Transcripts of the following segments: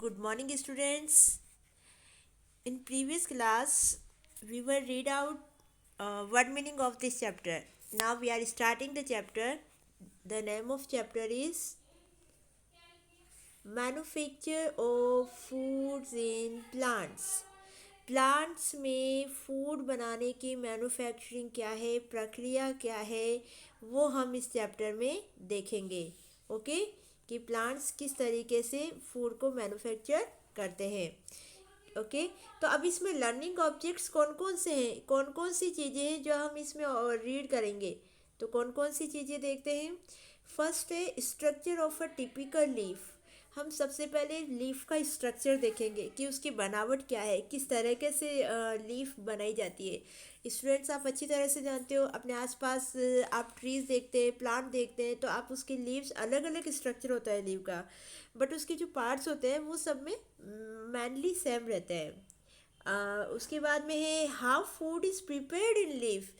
Good morning, students. In previous class, we were read out one meaning of this chapter. Now we are starting the chapter. The name of chapter is Manufacture of Foods in Plants. Plants में food बनाने की manufacturing क्या है, प्रक्रिया क्या है, वो हम इस चैप्टर में देखेंगे. ओके कि प्लांट्स किस तरीके से फूड को मैन्युफैक्चर करते हैं. ओके तो अब इसमें लर्निंग ऑब्जेक्ट्स कौन कौन से हैं, कौन कौन सी चीज़ें हैं जो हम इसमें रीड करेंगे. तो कौन कौन सी चीज़ें देखते हैं. फर्स्ट है structure of a typical leaf. हम सबसे पहले लीफ का स्ट्रक्चर देखेंगे कि उसकी बनावट क्या है, किस तरीके से लीफ बनाई जाती है. स्टूडेंट्स, आप अच्छी तरह से जानते हो, अपने आसपास आप ट्रीज देखते हैं, प्लांट देखते हैं, तो आप उसके लीव्स अलग अलग स्ट्रक्चर होता है लीव का, बट उसके जो पार्ट्स होते हैं वो सब में मैनली सेम रहते हैं. उसके बाद में है how food is prepared in leaf.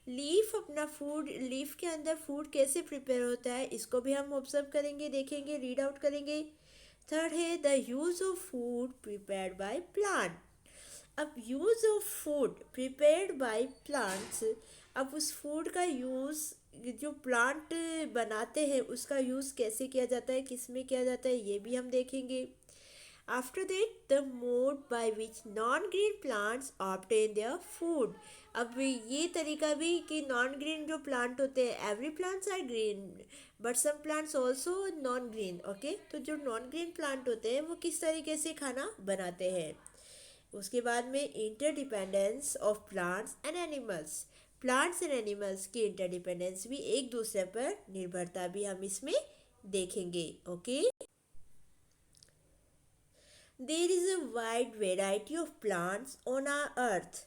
Leaf अपना फूड, लीफ के अंदर फूड कैसे प्रिपेयर होता है, इसको भी हम ऑब्जर्व करेंगे, देखेंगे, रीड आउट करेंगे. थर्ड है the use of food prepared by plant. अब use of food prepared by plants, अब उस फूड का यूज़ जो प्लांट बनाते हैं उसका यूज़ कैसे किया जाता है, किस में किया जाता है, ये भी हम देखेंगे. After that the mode by which non green plants obtain their food. अब ये तरीका भी कि नॉन ग्रीन जो प्लांट होते हैं, every plants are green but some plants also non green. Okay तो जो नॉन ग्रीन प्लांट होते हैं वो किस तरीके से खाना बनाते हैं. उसके बाद में interdependence of plants and animals. Plants and animals की इंटरडिपेंडेंस भी एक दूसरे पर निर्भरता भी हम इसमें देखेंगे. Okay There is a wide variety of plants on our earth.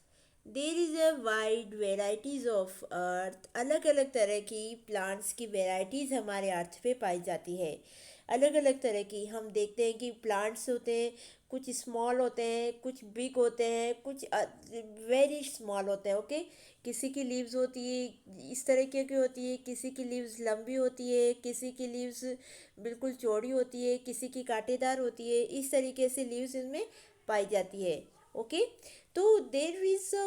There is a wide varieties of earth. अलग अलग तरह की प्लांट्स की वेराइटीज़ हमारे अर्थ पे पाई जाती है. अलग अलग तरह की हम देखते हैं कि प्लांट्स होते हैं, कुछ स्मॉल होते हैं, कुछ बिग होते हैं, कुछ वेरी स्मॉल होते हैं. ओके किसी की लीव्स होती है इस तरीके की होती है, किसी की लीव्स लंबी होती है, किसी की लीव्स बिल्कुल चौड़ी होती है, किसी की कांटेदार होती है. इस तरीके से लीव्स इनमें पाई जाती है. ओके तो there is a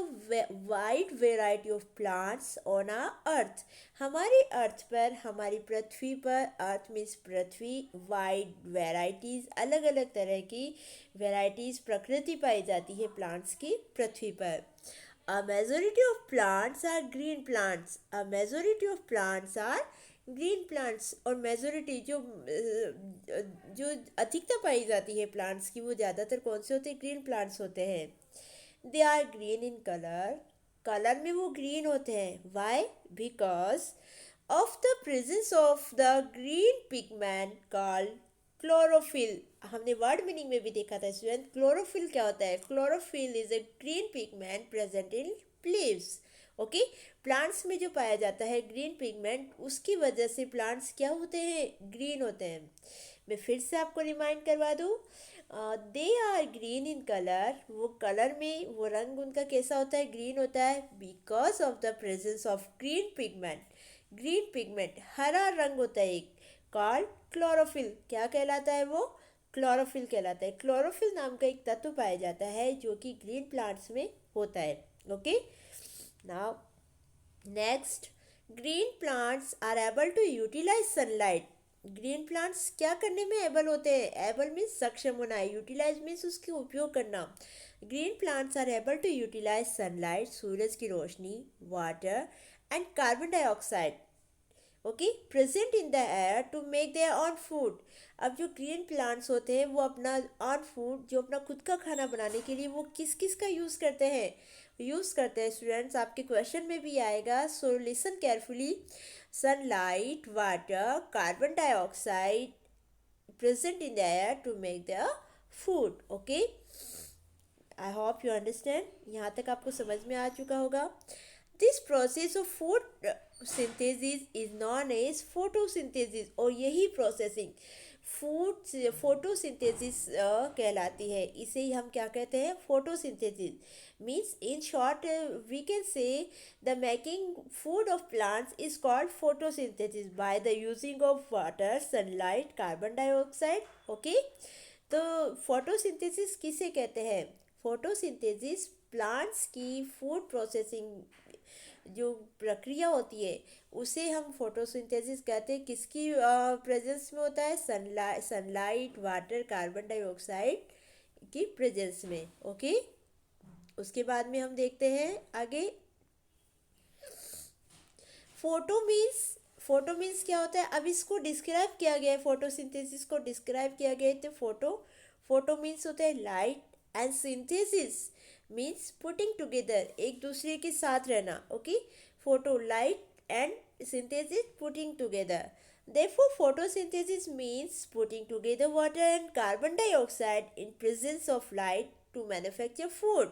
wide variety of plants on a earth. हमारे अर्थ पर, हमारी पृथ्वी पर, अर्थ मीन्स पृथ्वी, वाइड वेराइटीज़, अलग अलग तरह की वेराइटीज़ प्रकृति पाई जाती है प्लांट्स की पृथ्वी पर. A majority of plants are green plants. A majority of plants are green plants. और मेजोरिटी जो अधिकता पाई जाती है प्लांट्स की वो ज़्यादातर कौन से होते हैं, ग्रीन प्लांट्स होते हैं. They are green in colour. Colour में वो ग्रीन होते हैं. Why? Because of the presence of the green pigment called chlorophyll. हमने वर्ड मीनिंग में भी देखा था स्टूडेंट. क्लोरोफिल क्या होता है? Chlorophyll is a green pigment present in leaves. Okay plants में जो पाया जाता है ग्रीन पिगमेंट, उसकी वजह से प्लांट्स क्या होते हैं, ग्रीन होते हैं. मैं फिर से आपको रिमाइंड करवा दूँ. They are green in colour. वो कलर में वो रंग उनका कैसा होता है, ग्रीन होता है. Because of the presence of green pigment. Green pigment हरा रंग होता है एक, कॉल्ड क्लोरोफिल. क्या कहलाता है वो? क्लोरोफिल कहलाता है. क्लोरोफिल नाम का एक तत्व पाया जाता है जो कि ग्रीन प्लांट्स में होता है. Okay now next, green plants are able to utilise sunlight. Green plants क्या करने में एबल होते हैं? एबल मीन्स सक्षम होना, यूटिलाइज मीन्स उसके उपयोग करना. Green plants are able to utilise sunlight, सूरज की रोशनी, water and carbon dioxide okay present in the air to make their own food. अब जो ग्रीन प्लांट्स होते हैं वो अपना ऑन फूड, जो अपना खुद का खाना बनाने के लिए वो किस किस का यूज़ करते हैं, स्टूडेंट्स. आपके क्वेश्चन में भी आएगा, so listen carefully. Sunlight, water, carbon dioxide present in the air to make the food. Okay I hope you understand. यहाँ तक आपको समझ में आ चुका होगा. This process of food synthesis is known as photosynthesis. और यही प्रोसेसिंग फूड फोटोसिंथेसिस कहलाती है. इसे ही हम क्या कहते हैं, photosynthesis. Means in short we can say the making food of plants is called photosynthesis by the using of water, sunlight, carbon dioxide. Okay तो फोटोसिंथेसिस किसे कहते हैं? फोटोसिंथेसिस प्लांट्स की फूड प्रोसेसिंग जो प्रक्रिया होती है उसे हम फोटोसिंथेसिस कहते हैं। किसकी प्रेजेंस में होता है? सनलाइट, वाटर, कार्बन डाइऑक्साइड की प्रेजेंस में। ओके, उसके बाद में हम देखते हैं आगे। फोटो मीन्स क्या होता है? अब इसको डिस्क्राइब किया गया है, फोटोसिंथेसिस को डिस्क्राइब किया गया है। तो फोटो मीन्स होता है light, and synthesis means putting together, एक दूसरे के साथ रहना। Okay, photo light and synthesis putting together. Therefore, photosynthesis means putting together water and carbon dioxide in presence of light to manufacture food.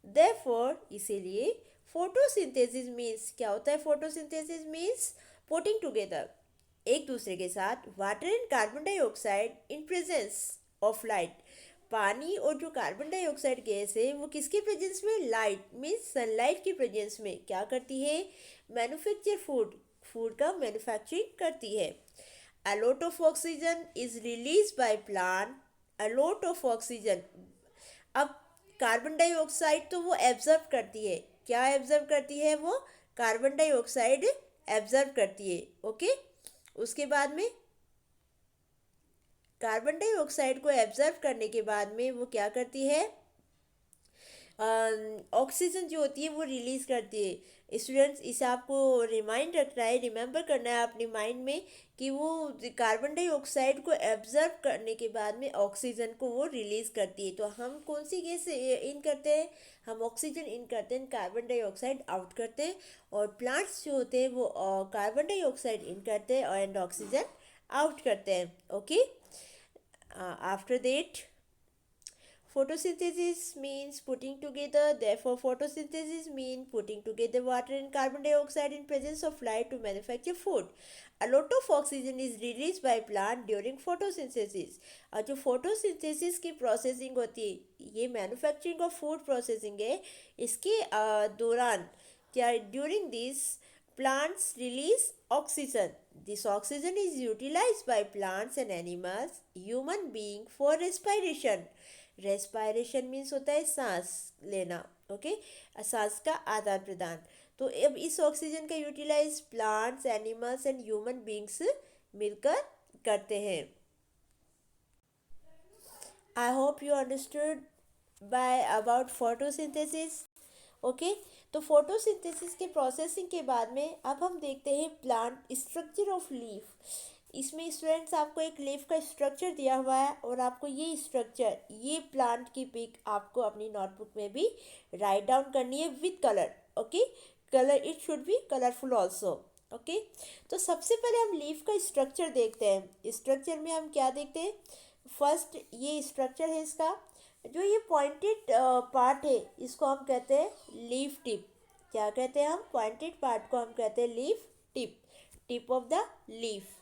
Therefore, इसीलिए photosynthesis means क्या होता है? Photosynthesis means putting together, एक दूसरे के साथ, water and carbon dioxide in presence of light, पानी और जो कार्बन डाइऑक्साइड गैस है वो किसके प्रेजेंस में? लाइट मीन्स सनलाइट की प्रेजेंस में क्या करती है? मैन्युफैक्चर फूड का मैन्युफैक्चरिंग करती है। A lot of oxygen is released by plant. A lot of oxygen, अब कार्बन डाइऑक्साइड तो वो एब्जर्व करती है। क्या एब्जर्व करती है? वो कार्बन डाइऑक्साइड एब्जर्व करती है। ओके, उसके बाद में कार्बन डाइऑक्साइड को एब्जर्व करने के बाद में वो क्या करती है? ऑक्सीजन जो होती है वो रिलीज करती है। स्टूडेंट्स, इसे आपको रिमाइंड रखना है, रिमेंबर करना है अपने माइंड में कि वो कार्बन डाइऑक्साइड को एब्जर्व करने के बाद में ऑक्सीजन को वो रिलीज करती है। तो हम कौन सी गैस इन करते हैं? हम ऑक्सीजन इन करते हैं, कार्बन डाइऑक्साइड आउट करते हैं। और प्लांट्स जो होते हैं वो कार्बन डाइऑक्साइड इन करते हैं एंड ऑक्सीजन आउट करते हैं। Okay, after that photosynthesis means putting together. Therefore, photosynthesis means putting together water and carbon dioxide in presence of light to manufacture food. A lot of oxygen is released by plant during photosynthesis. और जो photosynthesis की processing होती है, ये manufacturing of food processing है, इसके दौरान क्या? During this plants release oxygen. This oxygen is utilized by plants and animals, human being for respiration. Respiration means होता है सांस लेना। ओके, सांस का आदान प्रदान। तो अब इस ऑक्सीजन का utilise plants, animals and human beings मिलकर करते हैं। I hope you understood by about photosynthesis. Okay, तो फोटोसिंथेसिस के प्रोसेसिंग के बाद में अब हम देखते हैं प्लांट स्ट्रक्चर ऑफ लीफ। इसमें स्टूडेंट्स आपको एक लीफ का स्ट्रक्चर दिया हुआ है और आपको ये स्ट्रक्चर, ये प्लांट की पिक आपको अपनी नोटबुक में भी राइट डाउन करनी है with colour. Okay, colour, it should be colourful also. Okay, तो सबसे पहले हम लीफ का स्ट्रक्चर देखते हैं। स्ट्रक्चर में हम क्या देखते हैं? फर्स्ट ये स्ट्रक्चर है इसका, जो ये पॉइंटेड पार्ट है इसको हम कहते हैं लीफ टिप। क्या कहते हैं हम? पॉइंटेड पार्ट को हम कहते हैं leaf tip, tip of the leaf.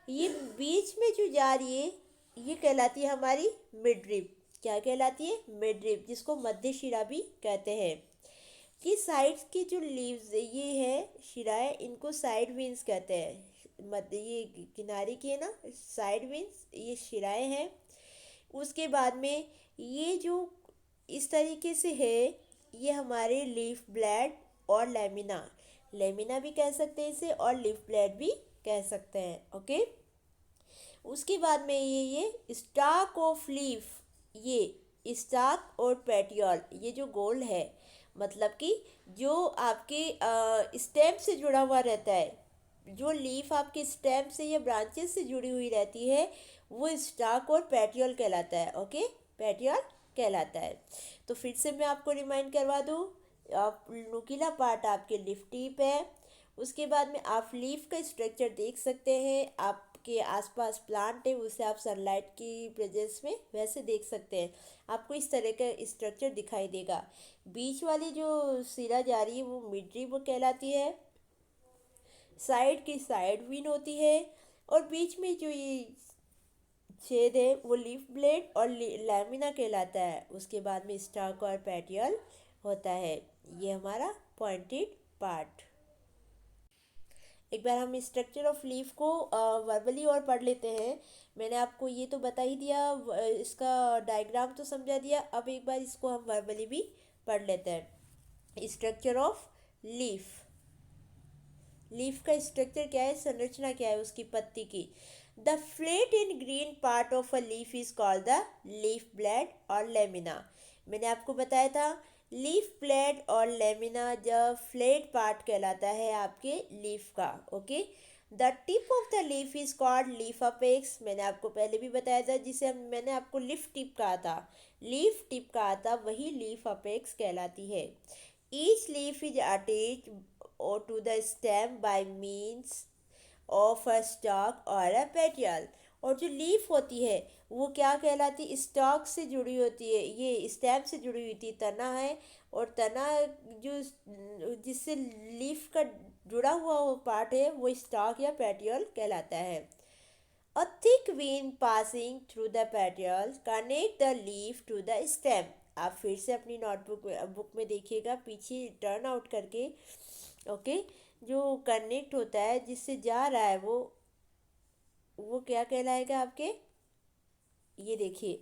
ये बीच में जो जा रही है ये कहलाती है हमारी मिडरिप। क्या कहलाती है? मिडरिप, जिसको मध्य शिरा भी कहते हैं। ये साइड्स की जो लीव्स ये है शिराएं, इनको साइड विंग्स कहते हैं। मध्य ये किनारे की है ना, साइड विंग्स, ये शिराएं हैं। उसके बाद में ये जो इस तरीके से है, ये हमारे लीफ ब्लेड और लेमिना, लेमिना भी कह सकते हैं इसे, और लीफ ब्लेड भी कह सकते हैं। ओके, उसके बाद में ये स्टाक ऑफ लीफ, ये स्टाक और पेटियोल, ये जो गोल है, मतलब कि जो आपके स्टेम से जुड़ा हुआ रहता है, जो लीफ आपके स्टेम से या ब्रांचेस से जुड़ी हुई रहती है, वो स्टाक और पेटियोल कहलाता है। ओके, पेटियोल कहलाता है। तो फिर से मैं आपको रिमाइंड करवा दूँ, आप नुकीला पार्ट आपके लीफ टिप है। उसके बाद में आप लीफ का स्ट्रक्चर देख सकते हैं, आपके आसपास प्लांट है उसे आप सनलाइट की प्रेजेंस में वैसे देख सकते हैं। आपको इस तरह का स्ट्रक्चर दिखाई देगा। बीच वाली जो सिरा जा रही है वो मिडरी वो कहलाती है, साइड की साइड विन होती है, और बीच में जो ये छेद है वो लीफ ब्लेड और लैमिना कहलाता है। उसके बाद में स्टाक और पेटियल होता है। ये हमारा पॉइंटेड पार्ट। एक बार हम स्ट्रक्चर ऑफ लीफ को वर्बली और पढ़ लेते हैं। मैंने आपको ये तो बता ही दिया, इसका डायग्राम तो समझा दिया, अब एक बार इसको हम वर्बली भी पढ़ लेते हैं। Structure of leaf. लीफ का स्ट्रक्चर क्या है, संरचना क्या है उसकी पत्ती की। The flat in green part of a leaf is called the leaf blade और लेमिना। मैंने आपको बताया था लीफ ब्लेड और लेमिना जब फ्लैट पार्ट कहलाता है आपके लीफ का। Okay, the tip of the leaf is called leaf apex. मैंने आपको पहले भी बताया था, जिसे मैंने आपको लीफ टिप कहा था, लीफ टिप कहा था, वही लीफ अपेक्स कहलाती है। Each leaf is attached or to the stem by means of a stalk or a petiole। और जो लीफ होती है वो क्या कहलाती, स्टॉक से जुड़ी होती है, ये स्टेम से जुड़ी हुई थी, तना है, और तना जो जिससे लीफ का जुड़ा हुआ वो पार्ट है वो स्टॉक या पेटियोल कहलाता है। A thick vein passing through the petioles connect the leaf to the stem। आप फिर से अपनी नोटबुक बुक में देखिएगा, पीछे टर्न आउट करके। ओके, जो कनेक्ट होता है जिससे जा रहा है वो क्या कहलाएगा आपके, ये देखिए,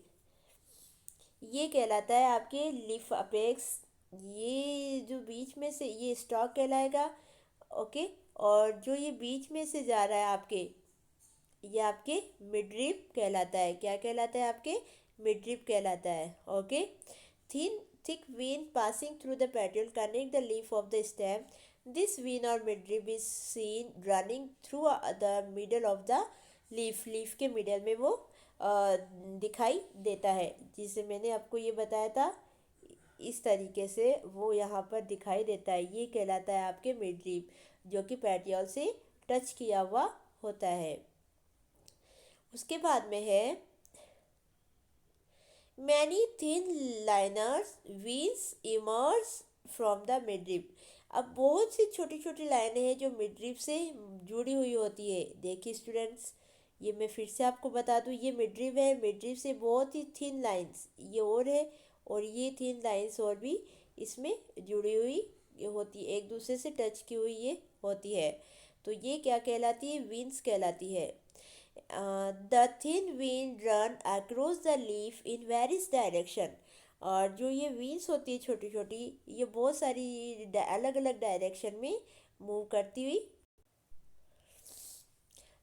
ये कहलाता है आपके लीफ अपेक्स। ये जो बीच में से ये स्टॉक कहलाएगा। ओके, और जो ये बीच में से जा रहा है आपके, ये आपके मिडरिप कहलाता है। क्या कहलाता है आपके, मिडरिप कहलाता है। Okay, thin thick vein passing through the petiole connect the leaf of the stem. This vein और midrib is seen running through the middle of the leaf. Leaf के मिडल में वो दिखाई देता है, जिसे मैंने आपको ये बताया था, इस तरीके से वो यहाँ पर दिखाई देता है। ये कहलाता है आपके मिडरिप, जो कि पेटियोल से टच किया हुआ होता है। उसके बाद में है many thin liners veins emerge from the midrib. अब बहुत सी छोटी छोटी लाइनें हैं जो मिडरिप से जुड़ी हुई होती है। देखिए स्टूडेंट्स, ये मैं फिर से आपको बता दूँ, ये मिडरिप है, मिडरिप से बहुत ही थिन लाइंस ये और है, और ये थिन लाइंस और भी इसमें जुड़ी हुई ये होती है, एक दूसरे से टच की हुई ये होती है। तो ये क्या कहलाती है, वीन्स कहलाती है। The thin vein run across the leaf in various direction. और जो ये वीन्स होती है छोटी छोटी, ये बहुत सारी अलग अलग डायरेक्शन में मूव करती हुई।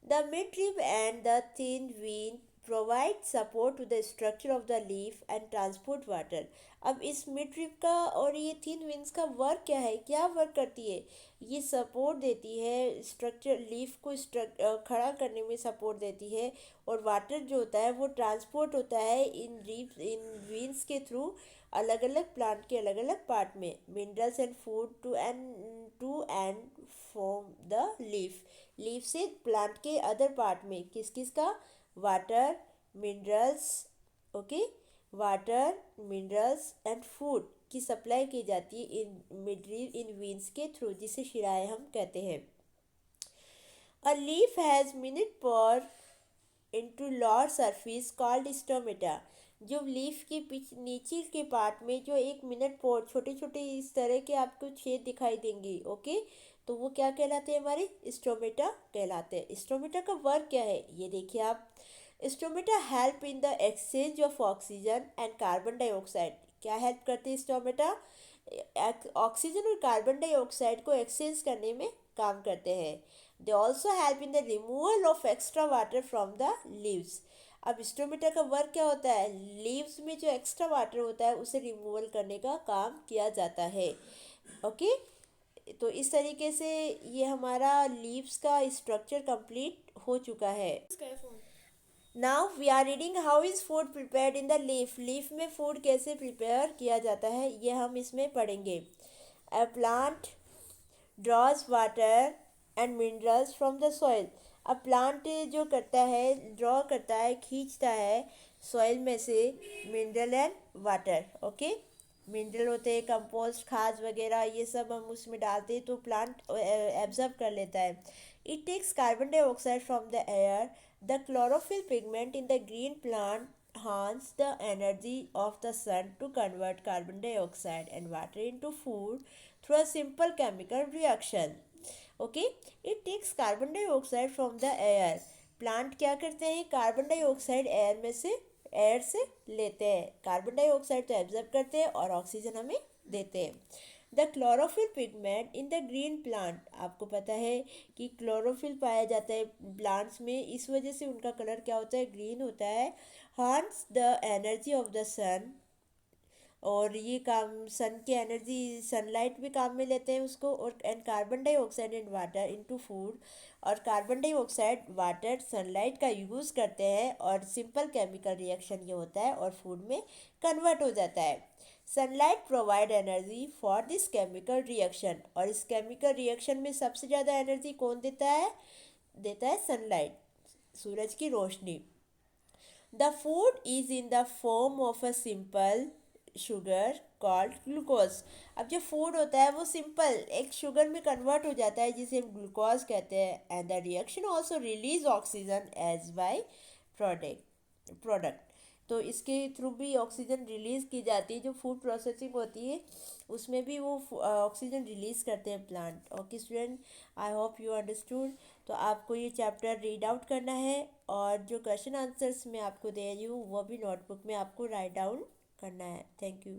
The midrib and the thin vein provide support to the structure of the leaf and transport water। अब इस midrib का और ये thin veins का वर्क क्या है, क्या वर्क करती है, ये सपोर्ट देती है स्ट्रक्चर, लीफ को खड़ा करने में सपोर्ट देती है, और वाटर जो होता है वो ट्रांसपोर्ट होता है इन वेन्स के थ्रू अलग अलग प्लांट के अलग अलग पार्ट में, minerals and food to and from the leaf. Leaf से प्लांट के अदर पार्ट में किस किस का, water, minerals, okay, water, minerals and food की सप्लाई की जाती है इन वीन्स के थ्रू, जिसे शिराएं हम कहते हैं। अ लीफ हैज़ मिनट पर into lower surface called stomata. जो लीफ के नीचे के पार्ट में जो एक मिनट पोर छोटे छोटे इस तरह के आपको छेद दिखाई देंगे। ओके, तो वो क्या कहलाते हैं, हमारे स्टोमेटा कहलाते हैं। स्टोमेटा का वर्क क्या है, ये देखिए आप। Stomata help in the exchange of oxygen and carbon dioxide. क्या हेल्प करते हैं स्टोमेटा, ऑक्सीजन और कार्बन डाइऑक्साइड को एक्सचेंज करने में काम करते हैं। They also help in the removal of extra water from the leaves. अब स्टोमेटा का वर्क क्या होता है, लीव्स में जो एक्स्ट्रा वाटर होता है उसे रिमूवल करने का काम किया जाता है। ओके, तो इस तरीके से ये हमारा लीव्स का स्ट्रक्चर कंप्लीट हो चुका है। Now we are reading how is food prepared in the leaf. Leaf में फूड कैसे प्रिपेयर किया जाता है ये हम इसमें पढ़ेंगे। A plant draws water and minerals from the soil. अब प्लांट जो करता है, ड्रॉ करता है, खींचता है सॉइल में से mineral and water. Okay, mineral होते हैं कंपोस्ट, खाद वगैरह, ये सब हम उसमें डालते हैं तो प्लांट एब्जॉर्ब कर लेता है। It takes carbon dioxide from the air. The chlorophyll pigment in the green plant harness the energy of the sun to convert carbon dioxide and water into food through a simple chemical reaction। Okay. It takes carbon dioxide from the air. Plant क्या करते हैं, carbon dioxide air से लेते हैं। Carbon dioxide तो absorb करते हैं और ऑक्सीजन हमें देते हैं। The chlorophyll pigment in the green plant, आपको पता है कि क्लोरोफिल पाया जाता है प्लांट्स में, इस वजह से उनका कलर क्या होता है, ग्रीन होता है। हार्न्स द एनर्जी ऑफ द सन, और ये काम सन की एनर्जी, सनलाइट भी काम में लेते हैं उसको। और and carbon dioxide and water into food, और कार्बन डाइऑक्साइड वाटर सनलाइट का यूज़ करते हैं और सिंपल केमिकल रिएक्शन ये होता है और फूड में कन्वर्ट हो जाता है। Sunlight provide energy for this chemical reaction, और इस केमिकल रिएक्शन में सबसे ज़्यादा एनर्जी कौन देता है सनलाइट, सूरज की रोशनी। The food is in the form of a simple sugar called glucose. अब जो फूड होता है वो सिंपल एक शुगर में कन्वर्ट हो जाता है जिसे हम ग्लूकोज कहते हैं। And the reaction also release oxygen as by product. तो इसके थ्रू भी ऑक्सीजन रिलीज़ की जाती है। जो फूड प्रोसेसिंग होती है उसमें भी वो ऑक्सीजन रिलीज़ करते हैं plant. Okay student, I hope you understood. तो आपको ये चैप्टर रीड आउट करना है, और जो क्वेश्चन आंसर्स मैं आपको दे रही हूँ वो भी नोटबुक में आपको राइट डाउन करना है। Thank you.